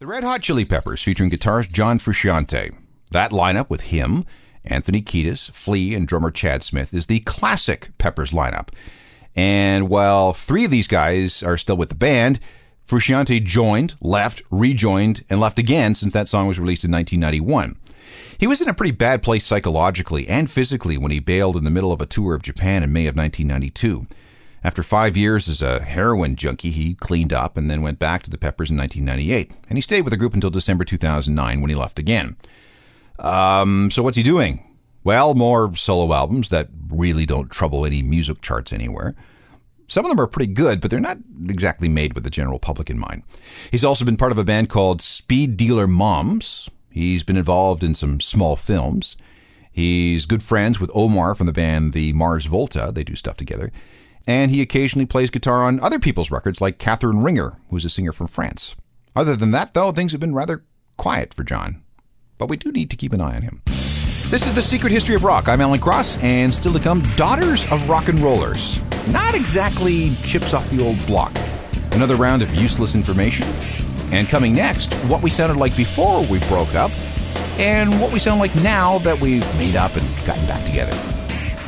The Red Hot Chili Peppers featuring guitarist John Frusciante. That lineup with him, Anthony Kiedis, Flea, and drummer Chad Smith is the classic Peppers lineup. And while three of these guys are still with the band, Frusciante joined, left, rejoined, and left again since that song was released in 1991. He was in a pretty bad place psychologically and physically when he bailed in the middle of a tour of Japan in May of 1992. After 5 years as a heroin junkie, he cleaned up and then went back to the Peppers in 1998. And he stayed with the group until December 2009 when he left again. So what's he doing? Well, more solo albums that really don't trouble any music charts anywhere. Some of them are pretty good, but they're not exactly made with the general public in mind. He's also been part of a band called Speed Dealer Moms. He's been involved in some small films. He's good friends with Omar from the band The Mars Volta. They do stuff together. And he occasionally plays guitar on other people's records, like Catherine Ringer, who's a singer from France. Other than that, though, things have been rather quiet for John. But we do need to keep an eye on him. This is The Secret History of Rock. I'm Alan Cross, and still to come, Daughters of Rock and Rollers. Not exactly chips off the old block. Another round of useless information. And coming next, what we sounded like before we broke up, and what we sound like now that we've made up and gotten back together.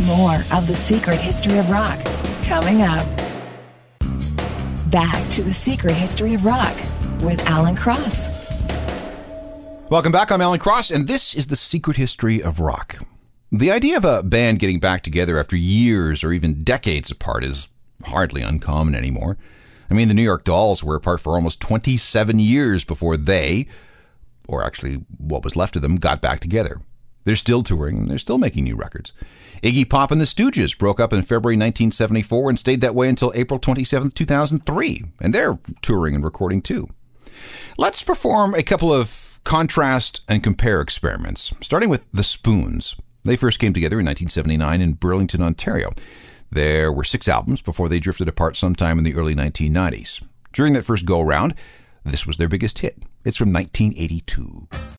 More of The Secret History of Rock coming up. Back to The Secret History of Rock with Alan Cross. Welcome back. I'm Alan Cross, and this is The Secret History of Rock. The idea of a band getting back together after years or even decades apart is hardly uncommon anymore. I mean, the New York Dolls were apart for almost 27 years before they, or actually what was left of them, got back together. They're still touring, and they're still making new records. Iggy Pop and the Stooges broke up in February 1974 and stayed that way until April 27, 2003, and they're touring and recording too. Let's perform a couple of contrast and compare experiments, starting with the Spoons. They first came together in 1979 in Burlington, Ontario. There were 6 albums before they drifted apart sometime in the early 1990s. During that first go-around, this was their biggest hit. It's from 1982.